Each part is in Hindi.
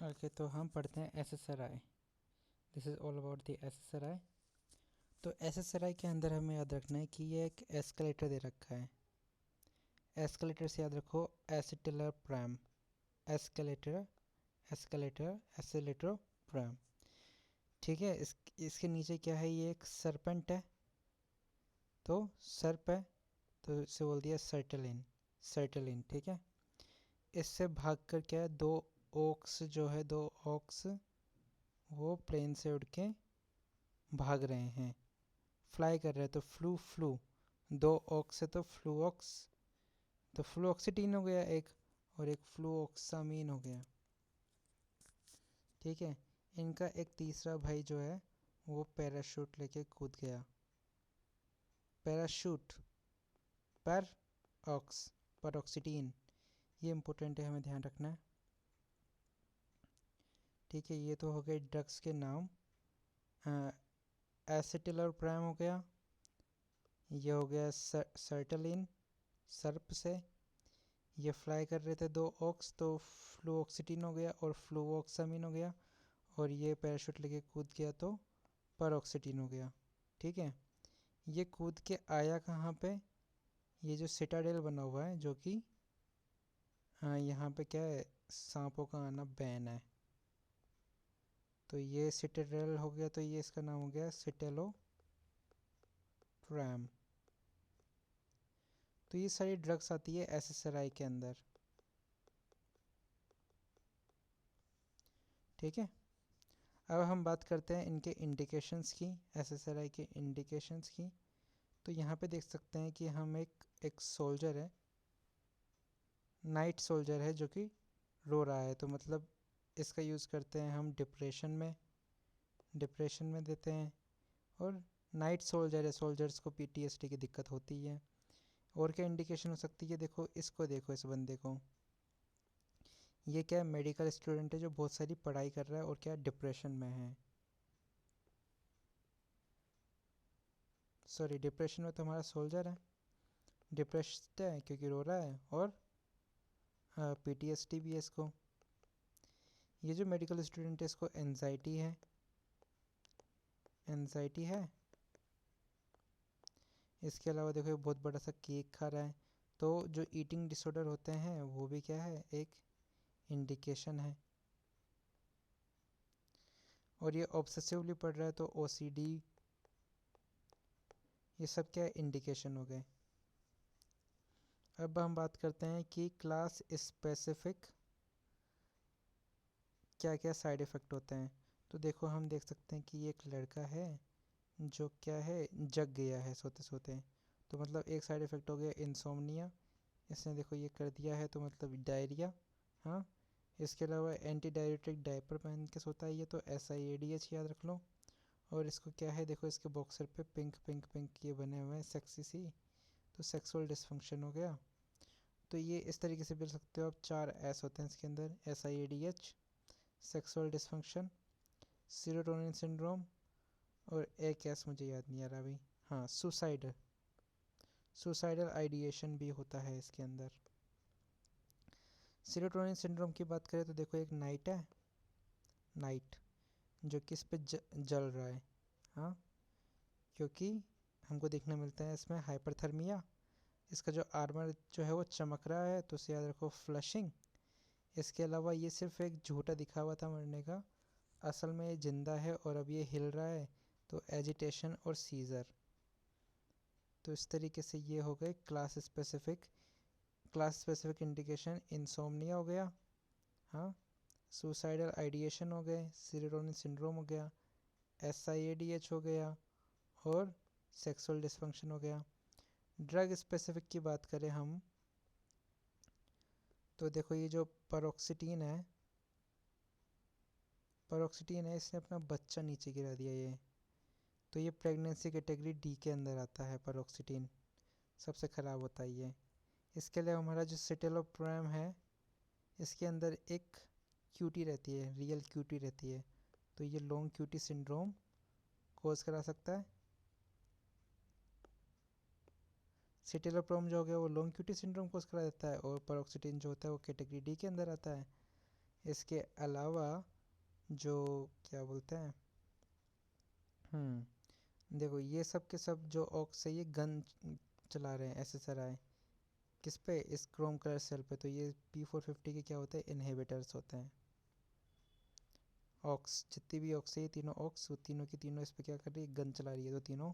ओके, तो हम पढ़ते हैं SSRI. This is all about the SSRI. तो एसएसआरआई के अंदर हमें याद रखना है कि ये एक एस्केलेटर दे रखा है। एस्केलेटर से याद रखो एसिटिलर प्रैम। एस्केलेटर एस्केलेटर एसिलेटर प्रैम। ठीक है, इसके नीचे क्या है, ये एक सरपेंट है, तो सर्प है, तो इसे बोल दिया सर्टलिन। सर्टलिन, ठीक है। इससे भाग कर क्या है, दो ऑक्स वो प्लेन से उड़ के भाग रहे हैं, फ्लाई कर रहे हैं। तो फ्लू, दो ऑक्स है तो फ्लूऑक्स, तो फ्लूऑक्सीटीन हो गया एक, और एक फ्लूऑक्सामीन हो गया। ठीक है, इनका एक तीसरा भाई जो है वो पैराशूट लेके कूद गया। पैराशूट, पर ऑक्स, परऑक्सीटीन, ये इम्पोर्टेंट है, हमें ध्यान रखना है। ठीक है, ये तो हो गए ड्रग्स के नाम। एसिटिलर प्राइम हो गया, ये हो गया सर्टलिन, सर्प से, ये फ्लाई कर रहे थे दो ऑक्स, तो फ्लूऑक्सीटीन हो गया और फ्लूऑक्सामीन हो गया, और ये पैराशूट लेके कूद गया तो परऑक्सीटीन हो गया। ठीक है, ये कूद के आया कहाँ पे, ये जो सिटाडेल बना हुआ है, जो कि यहाँ पे क्या है, सांपों का आना बैन है, तो ये सिटाडेल हो गया, तो ये इसका नाम हो गया सिटेलो प्रैम। तो ये सारी ड्रग्स आती है एसएसआरआई के अंदर। ठीक है, अब हम बात करते हैं इनके इंडिकेशंस की, एसएसआरआई के इंडिकेशंस की। तो यहाँ पे देख सकते हैं कि हम एक सोल्जर है, नाइट सोल्जर है, जो कि रो रहा है, तो मतलब इसका यूज़ करते हैं हम डिप्रेशन में देते हैं। और नाइट सोल्जर है, सोल्जर्स को पीटीएसडी की दिक्कत होती है। और क्या इंडिकेशन हो सकती है, देखो इसको, देखो इस बंदे को, ये क्या है, मेडिकल स्टूडेंट है जो बहुत सारी पढ़ाई कर रहा है और क्या डिप्रेशन में है। सॉरी, डिप्रेशन में तो हमारा सोल्जर है, डिप्रेस्ड है क्योंकि रो रहा है, और पीटीएसडी भी है इसको। ये जो मेडिकल स्टूडेंट है इसको एनजाइटी है, एनजाइटी है। इसके अलावा देखो ये बहुत बड़ा सा केक खा रहा है, तो जो ईटिंग डिसऑर्डर होते हैं वो भी क्या है, एक इंडिकेशन है। और ये ऑब्सेसिवली पढ़ रहा है, तो ओसीडी, ये सब क्या है, इंडिकेशन हो गए। अब हम बात करते हैं कि क्लास स्पेसिफिक क्या क्या साइड इफ़ेक्ट होते हैं। तो देखो हम देख सकते हैं कि ये एक लड़का है जो क्या है, जग गया है सोते सोते, तो मतलब एक साइड इफ़ेक्ट हो गया इंसोम्निया, इसने देखो ये कर दिया है, तो मतलब डायरिया। हाँ, इसके अलावा एंटी डायरेटिक डायपर पहन के सोता है ये, तो SIADH याद रख लो। और इसको क्या है, देखो इसके बॉक्सर पे पिंक पिंक पिंक ये बने हुए हैं, सेक्सी सी, तो सेक्सुअल डिसफंक्शन हो गया। तो ये इस तरीके से बोल सकते हो आप, 4 S होते हैं इसके अंदर, SIADH, sexual dysfunction, serotonin syndrome, और एक S मुझे याद नहीं आ रहा अभी, हाँ सुसाइडल आइडिएशन भी होता है इसके अंदर। सीरोटोनिन सिंड्रोम की बात करें तो देखो एक नाइट है, नाइट जो कि इस पे जल रहा है। हाँ, क्योंकि हमको देखने मिलता है इसमें हाइपरथर्मिया, इसका जो आर्मर जो है वो चमक रहा है, तो उसे याद रखो फ्लशिंग। इसके अलावा ये सिर्फ एक झूठा दिखावा था मरने का, असल में ये जिंदा है और अब ये हिल रहा है, तो एजिटेशन और सीज़र। तो इस तरीके से ये हो गए क्लास स्पेसिफिक इंडिकेशन। इंसोम्निया हो गया, हाँ, सुसाइडल आइडिएशन हो गए, सीरोटोनिन सिंड्रोम हो गया, SIADH हो गया, और सेक्सुअल डिसफंक्शन हो गया। ड्रग स्पेसिफिक की बात करें हम, तो देखो ये जो परोक्सीटीन है, इसने अपना बच्चा नीचे गिरा दिया ये, तो ये प्रेगनेंसी कैटेगरी D के अंदर आता है। परोक्सीटीन सबसे ख़राब होता है ये। इसके अलावा हमारा जो सिटेलोप्राम है, इसके अंदर एक क्यूटी रहती है, रियल क्यूटी रहती है, तो ये लॉन्ग क्यूटी सिंड्रोम कोज करा सकता है। सिटेलोप्रोम जो हो गया वो लॉन्ग क्यूटी सिंड्रोम कोज करा देता है, और परोक्सीटीन जो होता है वो कैटेगरी D के अंदर आता है। इसके अलावा जो क्या बोलते हैं, देखो ये सब के सब जो ऑक्स है ये गन चला रहे हैं SSRI किस पे, इस क्रोम कलर सेल पे। तो ये P450 के क्या होते हैं, इनहिबिटर्स होते हैं। ऑक्स जितनी भी ऑक्स है, ये तीनों ऑक्स, वो तीनों की तीनों इस पे क्या कर रही है, गन चला रही है। तो तीनों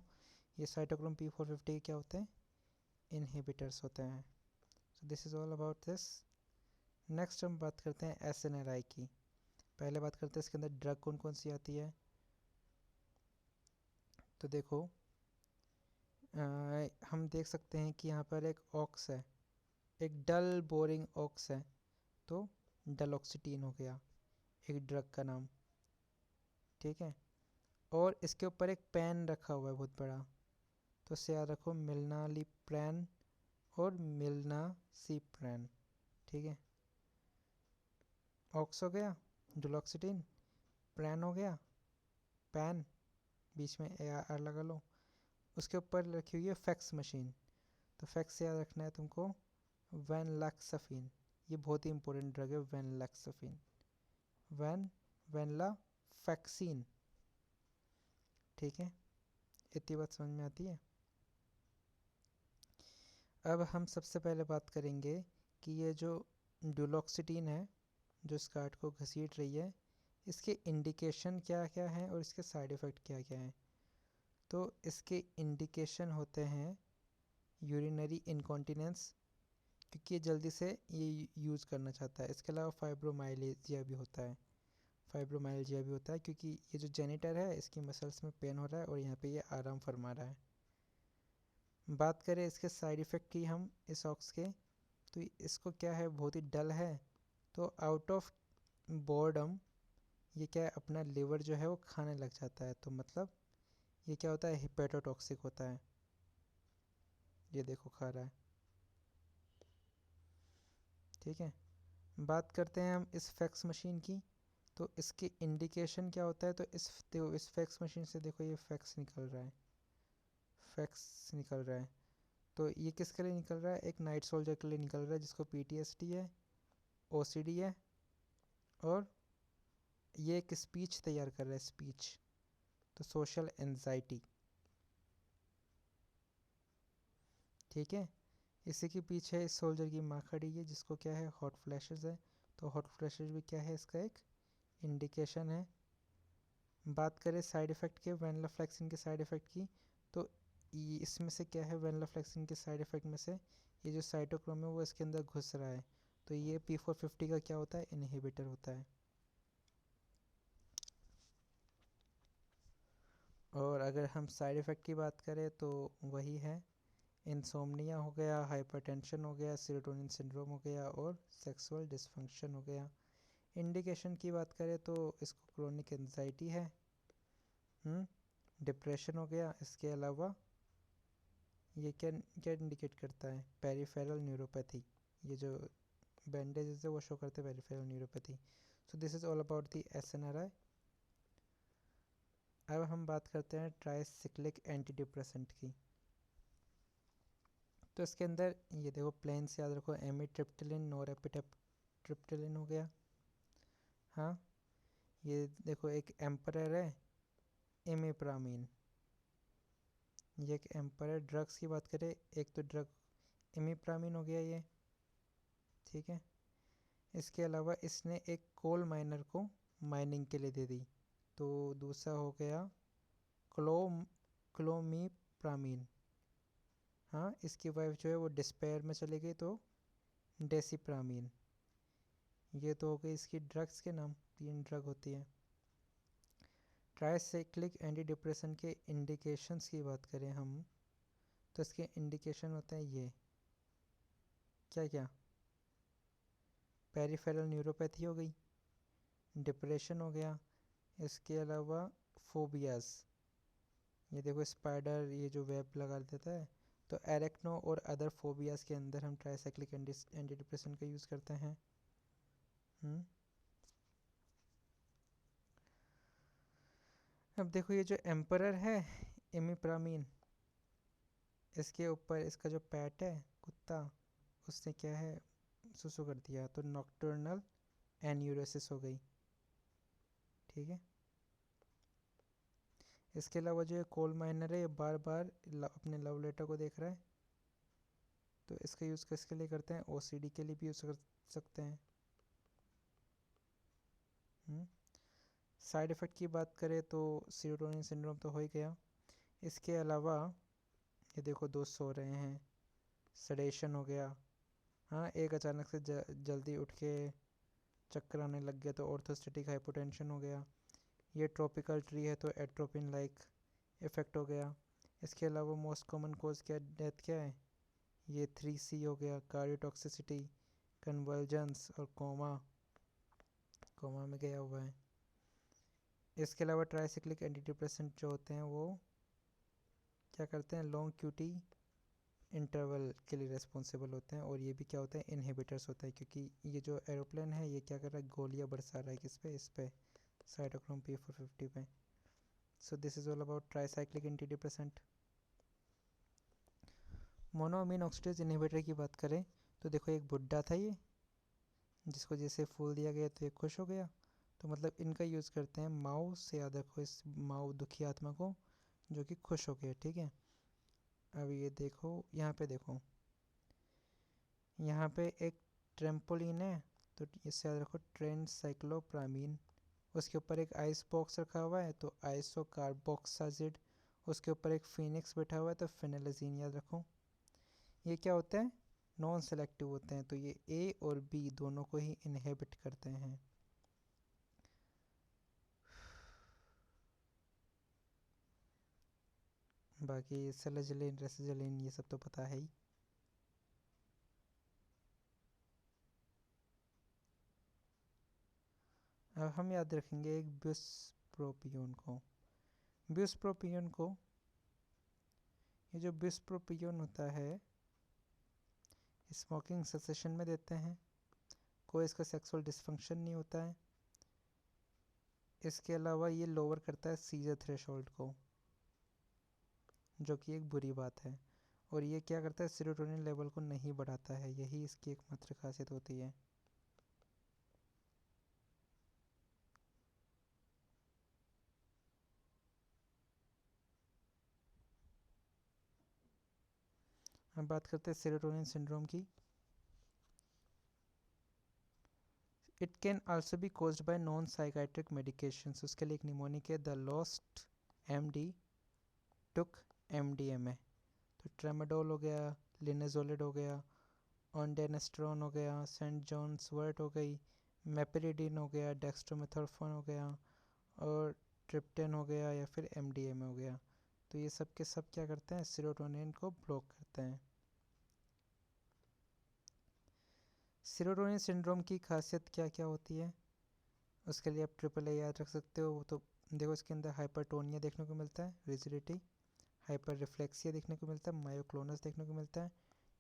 ये साइटोक्रोम P450 के क्या होते हैं, इनहिबिटर्स होते हैं। So this is all about this. Next हम बात करते हैं SNRI की। पहले बात करते हैं इसके अंदर ड्रग कौन कौन सी आती है। तो देखो हम देख सकते हैं कि यहाँ पर एक ऑक्स है, एक डल बोरिंग ऑक्स है, तो डलॉक्सिटीन हो गया एक ड्रग का नाम, ठीक है। और इसके ऊपर एक पेन रखा हुआ है बहुत बड़ा, तो उससे याद रखो मिलनालिप्रेन और मिलनासिप्रेन, ठीक है। ऑक्स हो गया, डुलॉक्सिटीन, प्रेन हो गया, पैन बीच में ए आर लगा लो। उसके ऊपर रखी हुई है फैक्स मशीन, तो फैक्स से याद रखना है तुमको वैनलैक्साफिन। ये बहुत ही इंपॉर्टेंट ड्रग है वैनलैक्साफिन, वैनलाफैक्सिन, ठीक है। इतनी बात समझ में आती है। अब हम सबसे पहले बात करेंगे कि ये जो डुलॉक्सिटीन है जो स्कार्ट को घसीट रही है, इसके इंडिकेशन क्या क्या हैं और इसके साइड इफ़ेक्ट क्या क्या हैं। तो इसके इंडिकेशन होते हैं यूरिनरी इनकॉन्टिनेंस, क्योंकि ये जल्दी से ये यूज़ करना चाहता है। इसके अलावा फाइब्रोमाइल्जिया भी होता है, फाइब्रोमाइल्जिया भी होता है क्योंकि ये जो जेनिटर है इसकी मसल्स में पेन हो रहा है और यहाँ पे ये आराम फरमा रहा है। बात करें इसके साइड इफ़ेक्ट की हम इस ऑक्स के, तो इसको क्या है, बहुत ही डल है, तो आउट ऑफ बोर्डम ये क्या है, अपना लिवर जो है वो खाने लग जाता है। तो मतलब ये क्या होता है, हिपेटोटॉक्सिक होता है। ये देखो खा रहा है, ठीक है। बात करते हैं हम इस फैक्स मशीन की, तो इसके इंडिकेशन क्या होता है। तो इस फैक्स मशीन से देखो ये फैक्स निकल रहा है, फैक्स निकल रहा है। तो ये किसके लिए निकल रहा है, एक नाइट सोल्जर के लिए निकल रहा है जिसको PTSD है, OCD है, और ये एक स्पीच तैयार कर रहा है, स्पीच, तो सोशल एंजाइटी, ठीक है। इसी के पीछे इस सोल्जर की माँ खड़ी है जिसको क्या है, हॉट फ्लैशेस है। तो हॉट फ्लैशेस भी क्या है, इसका एक इंडिकेशन है। बात करें साइड इफ़ेक्ट के, वैनलाफ्लेक्सिन के साइड इफ़ेक्ट की, तो इसमें से क्या है, वैनलाफ्लेक्सिन के साइड इफ़ेक्ट में से ये जो साइटोक्रोम है वो इसके अंदर घुस रहा है, तो ये P450 का क्या होता है, इनहिबिटर होता है। और अगर हम साइड इफ़ेक्ट की बात करें तो वही है, इंसोम्निया हो गया, हाइपरटेंशन हो गया, सेरोटोनिन सिंड्रोम हो गया और सेक्सुअल डिसफंक्शन हो गया। इंडिकेशन की बात करें तो इसको क्रोनिक एंजाइटी है, डिप्रेशन हो गया। इसके अलावा ये क्या क्या इंडिकेट करता है, पेरिफेरल न्यूरोपैथी, ये जो बैंडेजेस है वो शो करते हैं peripheral neuropathy. So this is all about the SNRI। अब हम बात करते हैं ट्राइसिक्लिक एंटी डिप्रेसेंट की। तो इसके अंदर ये देखो प्लेन से याद रखो, एमिट्रिप्टिलिन, नोरेपिट्रिप्टिलिन हो गया। हाँ, ये देखो एक एम्परर है, इमिप्रामीन, ये एक एम्परर। ड्रग्स की बात करें, एक तो ड्रग इमिप्रामीन हो गया ये, ठीक है। इसके अलावा इसने एक कोल माइनर को माइनिंग के लिए दे दी, तो दूसरा हो गया क्लो क्लोमीप्रामीन। हाँ, इसकी वाइफ जो है वो डिस्पेयर में चली गई, तो डेसिप्रामीन। ये तो हो गई इसकी ड्रग्स के नाम, 3 ड्रग होती है। ट्राइसाइक्लिक एंटी डिप्रेशन के इंडिकेशंस की बात करें हम, तो इसके इंडिकेशन होते हैं ये क्या क्या, पेरिफेरल न्यूरोपैथी हो गई, डिप्रेशन हो गया। इसके अलावा फोबियाज, ये देखो स्पाइडर ये जो वेब लगा देता है, तो एरेक्नो और अदर फोबियाज के अंदर हम ट्राइसाइक्लिक एंटी डिप्रेशन का यूज़ करते हैं। अब देखो ये जो एम्परर है इमिप्रामीन, इसके ऊपर इसका जो पैट है कुत्ता, उसने क्या है, सुसु कर दिया, तो नॉक्टर्नल एन्यूरोसिस हो गई, ठीक है। इसके अलावा जो है कोल माइनर है, ये बार बार अपने लव लेटर को देख रहा है, तो इसका यूज़ किसके लिए करते हैं, ओसीडी के लिए भी यूज़ कर सकते हैं। साइड इफ़ेक्ट की बात करें तो सीरोटोनिन सिंड्रोम तो हो ही गया। इसके अलावा ये देखो दोस्त सो रहे हैं, सडेशन हो गया। हाँ, एक अचानक से जल्दी उठ के चक्कर आने लग गया तो ऑर्थोस्टेटिक हाइपोटेंशन हो गया। ये ट्रॉपिकल ट्री है तो एट्रोपिन लाइक इफ़ेक्ट हो गया। इसके अलावा मोस्ट कॉमन कोज क्या डेथ क्या है, ये 3C हो गया, कार्डियोटॉक्सिसिटी, कन्वर्जेंस और कोमा में गया हुआ है। इसके अलावा ट्राइसिक्लिक एंटी डिप्रेसेंट जो होते हैं वो क्या करते हैं, लॉन्ग क्यूटी इंटरवल के लिए रिस्पॉन्सिबल होते हैं, और ये भी क्या होता है, इनहिबिटर्स होता है, क्योंकि ये जो एरोप्लेन है ये क्या कर रहा है, गोलियां बरसा रहा है किस पे, इस पे साइटोक्रोम P450 पे। So this is all about tricyclic anti depressant. Monoamine oxidase inhibitor की बात करें तो देखो एक बुड्ढा था ये, जिसको जैसे फूल दिया गया तो ये खुश हो गया, तो मतलब इनका यूज़ करते हैं माओ से, याद रखो इस माओ दुखी आत्मा को जो कि खुश हो गया, ठीक है। अब ये देखो यहाँ पे देखो, यहाँ पे एक ट्रेम्पोलिन है, तो इससे याद रखो ट्रेंड साइक्लोप्रामीन। उसके ऊपर एक आइस बॉक्स रखा हुआ है तो आइसो कार्बोक्साजिड। उसके ऊपर एक फिनिक्स बैठा हुआ है तो फिनेलजीन, याद रखो। ये क्या होते हैं, नॉन सेलेक्टिव होते हैं, तो ये ए और बी दोनों को ही इनहिबिट करते हैं। बाकी सेलेजिलिन, रेसिजिलिन ये सब तो पता है ही। अब हम याद रखेंगे एक ब्यूस्प्रोपियोन को। ब्यूस्प्रोपियोन को, ये जो ब्यूस्प्रोपियोन होता है स्मोकिंग सेसेशन में देते हैं, कोई इसका सेक्सुअल डिसफंक्शन नहीं होता है। इसके अलावा ये लोअर करता है सीजर थ्रेशोल्ड को, जो कि एक बुरी बात है। और ये क्या करता है, सेरोटोनिन लेवल को नहीं बढ़ाता है, यही इसकी एकमात्र खासियत होती है। हम बात करते हैं सेरोटोनिन सिंड्रोम की। It can also be caused by non psychiatric medications. उसके लिए एक निमोनिक है, the lost MD took MDMA। तो ट्रेमाडोल हो गया, लिनेजोलिड हो गया, ऑनडेनेस्ट्रॉन हो गया, सेंट जॉन्स वर्ट हो गई, मेपेरिडीन हो गया, डेक्स्ट्रोमेथोर्फोन हो गया, और ट्रिप्टेन हो गया, या फिर MDMA हो गया। तो ये सब के सब क्या करते हैं, सेरोटोनिन को ब्लॉक करते हैं। सेरोटोनिन सिंड्रोम की खासियत क्या क्या होती है, उसके लिए आप AAA याद रख सकते हो। तो देखो इसके अंदर हाइपरटोनिया देखने को मिलता है, रिजिडिटी, हाइपर रिफ्लेक्सिया देखने को मिलता है, मायोक्लोनस देखने को मिलता है,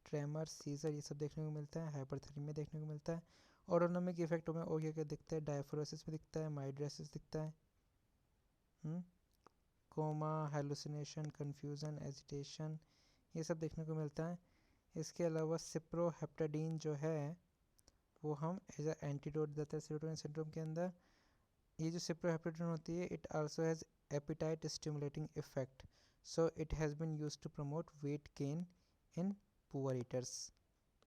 ट्रेमर, सीजर ये सब देखने को मिलता है, हाइपरथर्मिया देखने को मिलता है। ऑटोनोमिक इफेक्ट में और क्या क्या दिखता है, डायफोरोसिस में दिखता है, माइड्रेसिस दिखता है, कोमा, हेलुसिनेशन, कन्फ्यूज़न, एजिटेशन ये सब देखने को मिलता है। इसके अलावा सिप्रोहेप्टाडीन जो है वो हम एज अ एंटीडोट देते हैं सेरोटोनिन सिंड्रोम के अंदर। ये जो सिप्रोहेप्टाडीन होती है, it also has appetite stimulating effect, so it has been used to promote weight gain in poor eaters।